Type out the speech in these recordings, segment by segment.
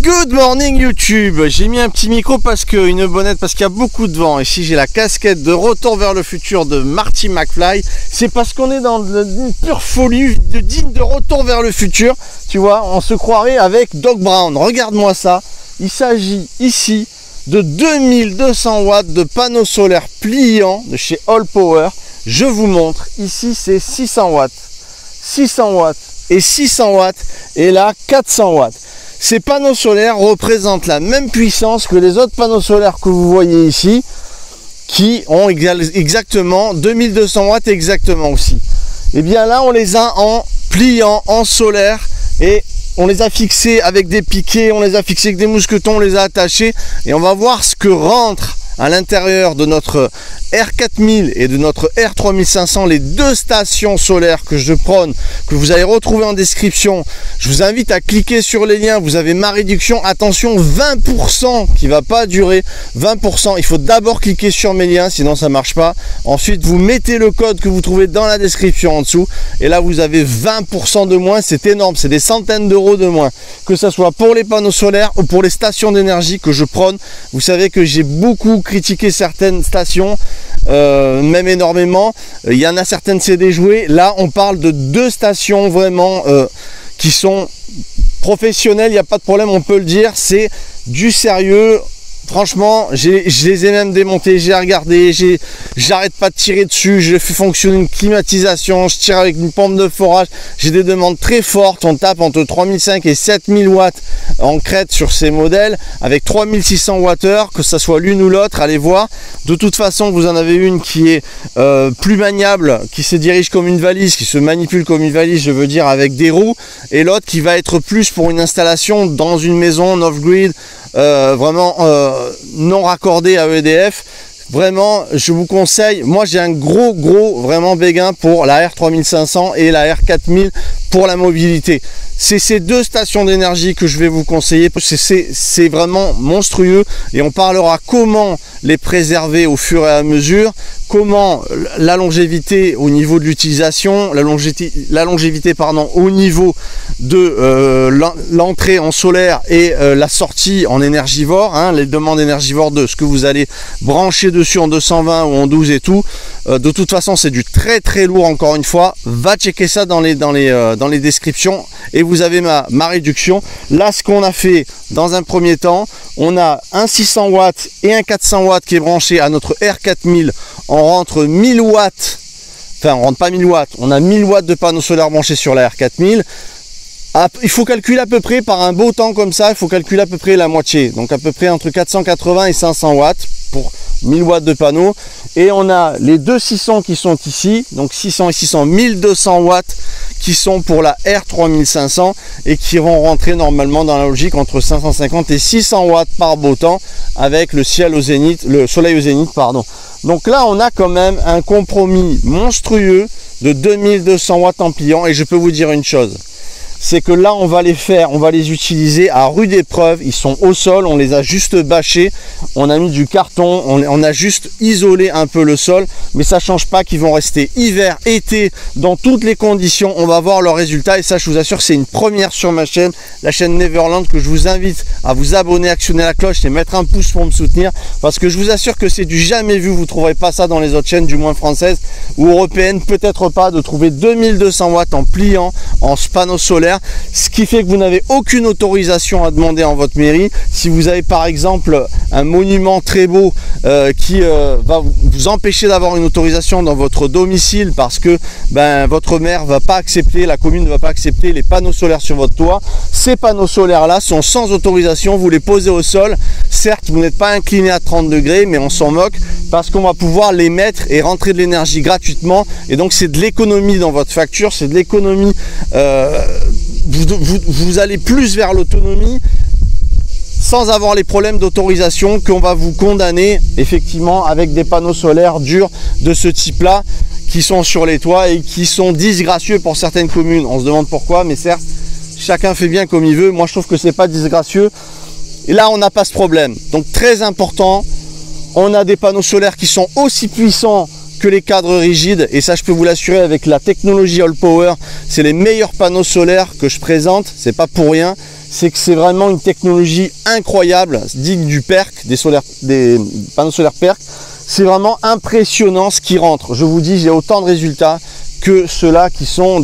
Good morning YouTube. J'ai mis un petit micro parce que une bonnette parce qu'il y a beaucoup de vent. Ici j'ai la casquette de Retour vers le futur de Marty McFly. C'est parce qu'on est dans une pure folie digne de Retour vers le futur. Tu vois, on se croirait avec Doc Brown. Regarde-moi ça. Il s'agit ici de 2200 watts de panneaux solaires pliants de chez All Power. Je vous montre. Ici c'est 600 watts. 600 watts et 600 watts et là 400 watts. Ces panneaux solaires représentent la même puissance que les autres panneaux solaires que vous voyez ici, qui ont exactement 2200 watts exactement aussi. Et bien là, on les a en pliant, en solaire, et on les a fixés avec des piquets, on les a fixés avec des mousquetons, on les a attachés, et on va voir ce que rentre à l'intérieur de notre R4000 et de notre R3500, les deux stations solaires que je prône, que vous allez retrouver en description. Je vous invite à cliquer sur les liens, vous avez ma réduction, attention 20% qui va pas durer, 20%, il faut d'abord cliquer sur mes liens, sinon ça marche pas. Ensuite vous mettez le code que vous trouvez dans la description en dessous, et là vous avez 20% de moins, c'est énorme, c'est des centaines d'euros de moins, que ce soit pour les panneaux solaires ou pour les stations d'énergie que je prône. Vous savez que j'ai beaucoup critiqué certaines stations, même énormément. Il y en a certaines c'est déjoué. Là on parle de deux stations vraiment qui sont professionnelles, il n'y a pas de problème, on peut le dire, c'est du sérieux. Franchement, je les ai même démontés, j'ai regardé, j'arrête pas de tirer dessus, je fais fonctionner une climatisation, je tire avec une pompe de forage, j'ai des demandes très fortes, on tape entre 3500 et 7000 watts en crête sur ces modèles, avec 3600 Wh, que ce soit l'une ou l'autre, allez voir. De toute façon, vous en avez une qui est plus maniable, qui se dirige comme une valise, qui se manipule comme une valise, je veux dire, avec des roues, et l'autre qui va être plus pour une installation dans une maison off-grid, vraiment non raccordé à EDF. Vraiment, je vous conseille, moi j'ai un gros vraiment béguin pour la R3500 et la R4000 pour la mobilité. C'est ces deux stations d'énergie que je vais vous conseiller, c'est vraiment monstrueux, et on parlera comment les préserver au fur et à mesure, comment la longévité au niveau de l'utilisation, la longévité pardon, au niveau de l'entrée en solaire et la sortie en énergivore, hein, les demandes énergivores de ce que vous allez brancher dessus en 220 ou en 12 et tout. De toute façon c'est du très lourd, encore une fois, va checker ça dans les descriptions et vous avez ma réduction. Là ce qu'on a fait dans un premier temps, on a un 600 watts et un 400 watts qui est branché à notre R4000. On rentre 1000 watts, enfin on rentre pas 1000 watts, on a 1000 watts de panneaux solaires branchés sur la R4000. Il faut calculer à peu près, par un beau temps comme ça, il faut calculer à peu près la moitié, donc à peu près entre 480 et 500 watts pour 1000 watts de panneaux. Et on a les deux 600 qui sont ici, donc 600 et 600, 1200 watts qui sont pour la R3500 et qui vont rentrer normalement dans la logique entre 550 et 600 watts par beau temps avec le ciel au zénith, le soleil au zénith, pardon. Donc là on a quand même un compromis monstrueux de 2200 watts en pliant, et je peux vous dire une chose, c'est que là on va les utiliser à rude épreuve. Ils sont au sol, on les a juste bâchés, on a mis du carton, on a juste isolé un peu le sol, mais ça change pas qu'ils vont rester hiver, été, dans toutes les conditions. On va voir leurs résultats, et ça je vous assure c'est une première sur ma chaîne, la chaîne Neverland, que je vous invite à vous abonner, actionner la cloche et mettre un pouce pour me soutenir, parce que je vous assure que c'est du jamais vu. Vous trouverez pas ça dans les autres chaînes, du moins françaises ou européennes, peut-être pas, de trouver 2200 watts en pliant, en panneaux solaires. Ce qui fait que vous n'avez aucune autorisation à demander en votre mairie. Si vous avez par exemple un monument très beau qui va vous empêcher d'avoir une autorisation dans votre domicile, parce que votre maire va pas accepter, la commune ne va pas accepter les panneaux solaires sur votre toit, ces panneaux solaires là sont sans autorisation, vous les posez au sol. Certes vous n'êtes pas incliné à 30 degrés, mais on s'en moque, parce qu'on va pouvoir les mettre et rentrer de l'énergie gratuitement, et donc c'est de l'économie dans votre facture, c'est de l'économie, vous allez plus vers l'autonomie sans avoir les problèmes d'autorisation qu'on va vous condamner effectivement avec des panneaux solaires durs de ce type là qui sont sur les toits et qui sont disgracieux pour certaines communes. On se demande pourquoi, mais certes chacun fait bien comme il veut. Moi je trouve que c'est pas disgracieux, et là on n'a pas ce problème. Donc très important, on a des panneaux solaires qui sont aussi puissants que les cadres rigides, et ça je peux vous l'assurer, avec la technologie All Power, c'est les meilleurs panneaux solaires que je présente, c'est pas pour rien, c'est que c'est vraiment une technologie incroyable, digne du PERC, des panneaux solaires PERC. C'est vraiment impressionnant ce qui rentre. Je vous dis, j'ai autant de résultats que ceux-là qui sont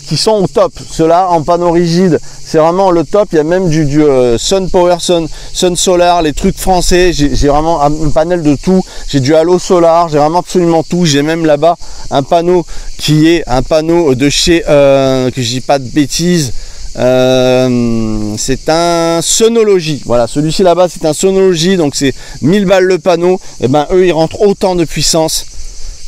qui sont au top. Ceux-là en panneau rigide, c'est vraiment le top. Il y a même du Sun Power, Sun Solar, les trucs français. J'ai vraiment un panel de tout. J'ai du Halo Solar, j'ai vraiment absolument tout. J'ai même là-bas un panneau qui est un panneau de chez, que je dis pas de bêtises, c'est un Sonology. Voilà, celui-ci là-bas c'est un Sonology, donc c'est 1000 balles le panneau. Et ben eux ils rentrent autant de puissance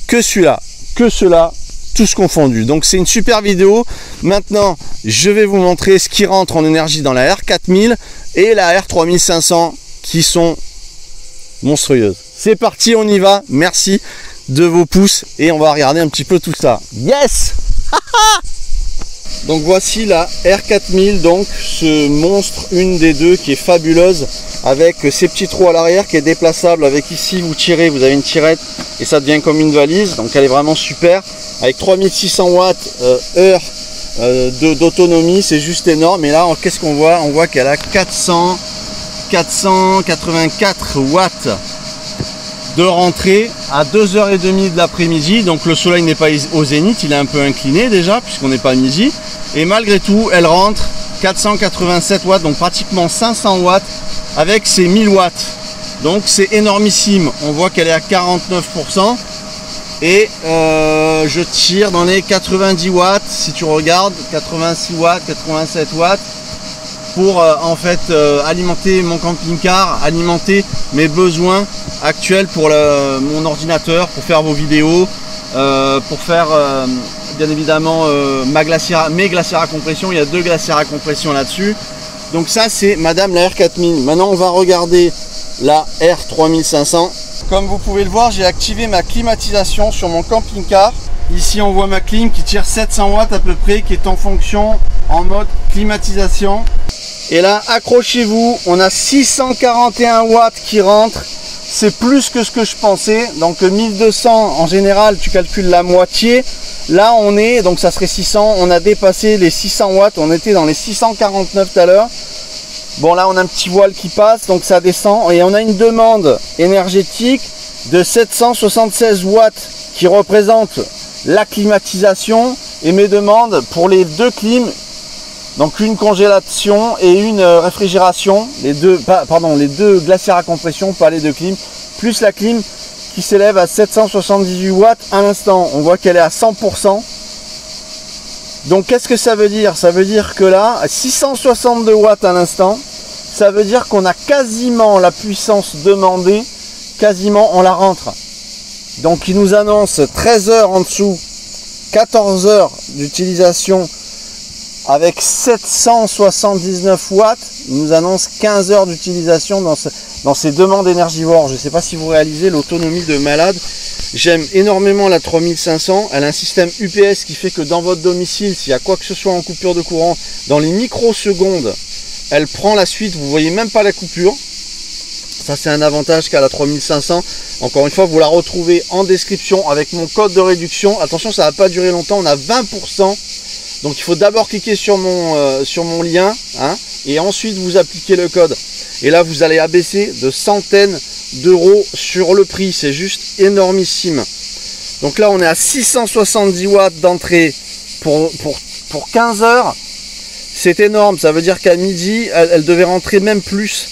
que celui-là, que ceux-là, tous confondus. Donc c'est une super vidéo. Maintenant je vais vous montrer ce qui rentre en énergie dans la R4000 et la R3500 qui sont monstrueuses. C'est parti, on y va. Merci de vos pouces et on va regarder un petit peu tout ça. Yes. Donc voici la R4000, donc ce monstre, une des deux qui est fabuleuse, avec ces petits trous à l'arrière qui est déplaçable, avec ici vous tirez, vous avez une tirette et ça devient comme une valise, donc elle est vraiment super, avec 3600 watts heure d'autonomie, c'est juste énorme. Et là qu'est-ce qu'on voit? On voit qu'elle a 484 watts de rentrée à 2h30 de l'après-midi, donc le soleil n'est pas au zénith, il est un peu incliné déjà puisqu'on n'est pas à midi, et malgré tout elle rentre 487 watts, donc pratiquement 500 watts avec ses 1000 watts, donc c'est énormissime. On voit qu'elle est à 49% et je tire dans les 90 watts si tu regardes, 86 watts, 87 watts pour en fait alimenter mon camping-car, alimenter mes besoins actuels pour mon ordinateur, pour faire vos vidéos, pour faire bien évidemment mes glacières à compression. Il y a 2 glacières à compression là-dessus. Donc ça c'est madame la R4000. Maintenant on va regarder la R3500. Comme vous pouvez le voir, j'ai activé ma climatisation sur mon camping-car. Ici on voit ma clim qui tire 700 watts à peu près, qui est en fonction en mode climatisation. Et là accrochez-vous, on a 641 watts qui rentrent. C'est plus que ce que je pensais. Donc 1200 en général tu calcules la moitié. Là on est, donc ça serait 600, on a dépassé les 600 watts, on était dans les 649 tout à l'heure. Bon là on a un petit voile qui passe, donc ça descend, et on a une demande énergétique de 776 watts qui représente la climatisation, et mes demandes pour les 2 clims, donc une congélation et une réfrigération, les deux glacières à compression, pas les 2 clims, plus la clim qui s'élève à 778 watts à l'instant. On voit qu'elle est à 100%. Donc qu'est-ce que ça veut dire? Ça veut dire que là, à 662 watts à l'instant, ça veut dire qu'on a quasiment la puissance demandée, quasiment on la rentre. Donc il nous annonce 13 heures en dessous, 14 heures d'utilisation avec 779 watts, il nous annonce 15 heures d'utilisation dans ces demandes énergivores. Je ne sais pas si vous réalisez l'autonomie de malade. J'aime énormément la 3500, elle a un système UPS qui fait que dans votre domicile, s'il y a quoi que ce soit en coupure de courant, dans les microsecondes, elle prend la suite, vous ne voyez même pas la coupure. Ça c'est un avantage qu'a la 3500. Encore une fois, vous la retrouvez en description avec mon code de réduction. Attention, ça ne va pas durer longtemps, on a 20%. Donc il faut d'abord cliquer sur mon lien, hein, et ensuite vous appliquez le code. Et là vous allez abaisser de centaines d'euros sur le prix, c'est juste énormissime. Donc là on est à 670 watts d'entrée pour 15 heures. C'est énorme, ça veut dire qu'à midi, elle devait rentrer même plus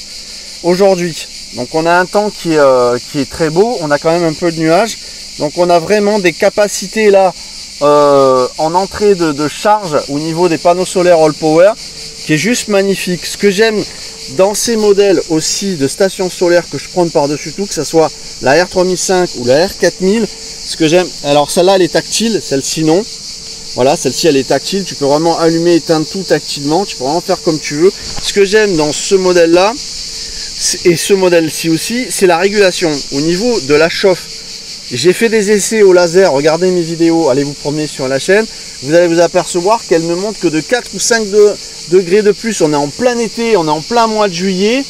aujourd'hui. Donc on a un temps qui est très beau, on a quand même un peu de nuages. Donc on a vraiment des capacités là en entrée de charge au niveau des panneaux solaires All Power qui est juste magnifique. Ce que j'aime dans ces modèles aussi de stations solaires que je prends par-dessus tout, que ce soit la R3005 ou la R4000, ce que j'aime, alors celle-là elle est tactile, celle-ci non. Voilà, celle-ci elle est tactile, tu peux vraiment allumer, éteindre tout tactilement, tu peux vraiment faire comme tu veux. Ce que j'aime dans ce modèle-là, et ce modèle-ci aussi, c'est la régulation au niveau de la chauffe. J'ai fait des essais au laser, regardez mes vidéos, allez vous promener sur la chaîne, vous allez vous apercevoir qu'elle ne monte que de 4 ou 5 degrés de plus. On est en plein été, on est en plein mois de juillet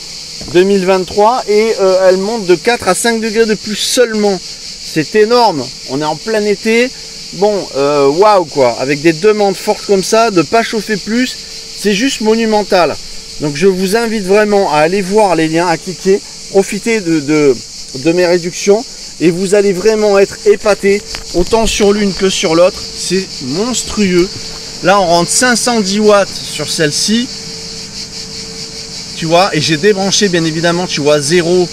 2023 et elle monte de 4 à 5 degrés de plus seulement. c'est énorme. On est en plein été. Bon, waouh quoi, avec des demandes fortes comme ça, de pas chauffer plus, c'est juste monumental. Donc je vous invite vraiment à aller voir les liens, à cliquer, profiter de mes réductions et vous allez vraiment être épaté, autant sur l'une que sur l'autre. C'est monstrueux. Là on rentre 510 watts sur celle-ci, tu vois, et j'ai débranché bien évidemment, tu vois, 0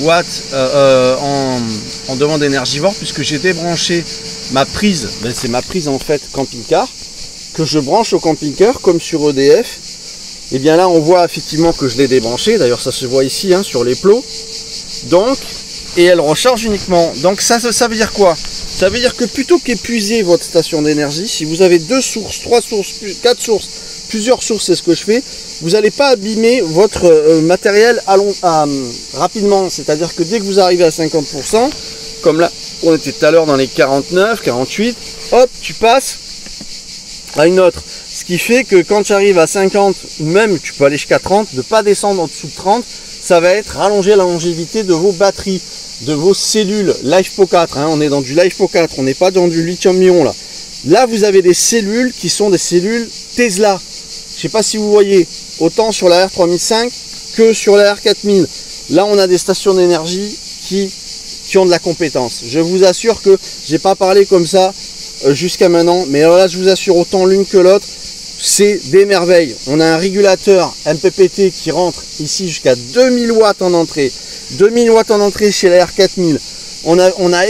watts en demande énergivore, puisque j'ai débranché ma prise, ben c'est ma prise en fait camping-car, que je branche au camping-car comme sur EDF. Et bien là on voit effectivement que je l'ai débranché, d'ailleurs ça se voit ici hein, sur les plots. Donc, et elle recharge uniquement. Donc ça veut dire quoi? Ça veut dire que plutôt qu'épuiser votre station d'énergie, si vous avez 2 sources, 3 sources, 4 sources, plusieurs sources, c'est ce que je fais, vous n'allez pas abîmer votre matériel rapidement. C'est-à-dire que dès que vous arrivez à 50%, comme là on était tout à l'heure dans les 49, 48, hop, tu passes à une autre. Ce qui fait que quand tu arrives à 50, ou même tu peux aller jusqu'à 30, de ne pas descendre en dessous de 30, ça va être rallonger la longévité de vos batteries, de vos cellules LiFePO4. Hein, on est dans du LiFePO4, on n'est pas dans du lithium-ion là. Là, vous avez des cellules qui sont des cellules Tesla. Je ne sais pas si vous voyez, autant sur la R3005 que sur la R4000. Là, on a des stations d'énergie qui ont de la compétence. Je vous assure que j'ai pas parlé comme ça jusqu'à maintenant, mais là je vous assure, autant l'une que l'autre, c'est des merveilles. On a un régulateur MPPT qui rentre ici jusqu'à 2000 watts en entrée. 2000 watts en entrée chez la R4000. On a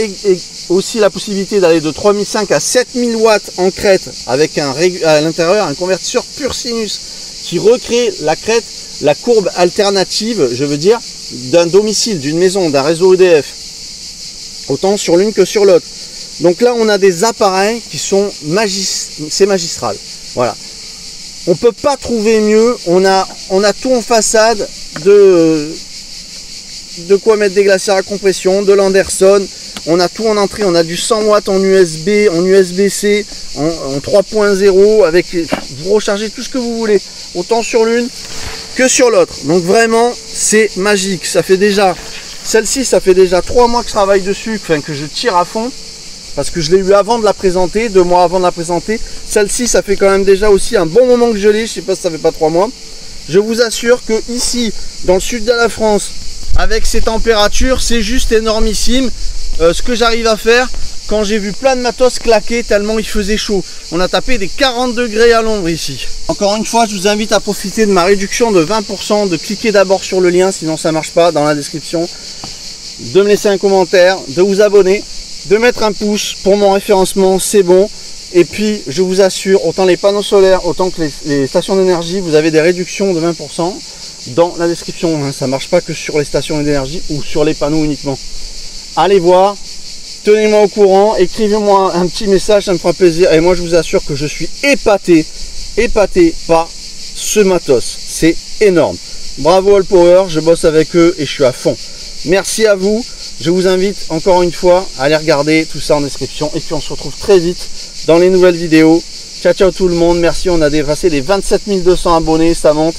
aussi la possibilité d'aller de 3005 à 7000 watts en crête avec à l'intérieur un convertisseur pur sinus qui recrée la crête, la courbe alternative, je veux dire, d'un domicile, d'une maison, d'un réseau EDF. Autant sur l'une que sur l'autre. Donc là on a des appareils qui sont c'est magistral. Voilà. On peut pas trouver mieux. On a tout en façade, de quoi mettre des glacières à compression, de l'Anderson. On a tout en entrée. On a du 100 watts en USB, en USB-C, en 3.0 avec, vous rechargez tout ce que vous voulez, autant sur l'une que sur l'autre. Donc vraiment c'est magique. Ça fait déjà, celle-ci ça fait déjà 3 mois que je travaille dessus, enfin que je tire à fond. Parce que je l'ai eu avant de la présenter, 2 mois avant de la présenter. Celle-ci, ça fait quand même déjà aussi un bon moment que je l'ai. Je sais pas si ça fait pas 3 mois. Je vous assure que ici, dans le sud de la France, avec ces températures, c'est juste énormissime. Ce que j'arrive à faire quand j'ai vu plein de matos claquer tellement il faisait chaud. On a tapé des 40 degrés à l'ombre ici. Encore une fois, je vous invite à profiter de ma réduction de 20%, de cliquer d'abord sur le lien, sinon ça marche pas, dans la description, de me laisser un commentaire, de vous abonner, de mettre un pouce pour mon référencement, c'est bon. Et puis je vous assure, autant les panneaux solaires, autant que les stations d'énergie, vous avez des réductions de 20% dans la description, hein. Ça marche pas que sur les stations d'énergie ou sur les panneaux uniquement. Allez voir, tenez-moi au courant, écrivez-moi un petit message, ça me fera plaisir. Et moi je vous assure que je suis épaté par ce matos, c'est énorme. Bravo Allpower, je bosse avec eux et je suis à fond. Merci à vous. Je vous invite encore une fois à aller regarder tout ça en description. Et puis on se retrouve très vite dans les nouvelles vidéos. Ciao ciao tout le monde. Merci, on a dépassé les 27 200 abonnés. Ça monte.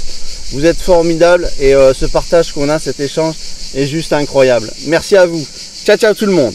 Vous êtes formidables. Et ce partage qu'on a, cet échange est juste incroyable. Merci à vous. Ciao ciao tout le monde.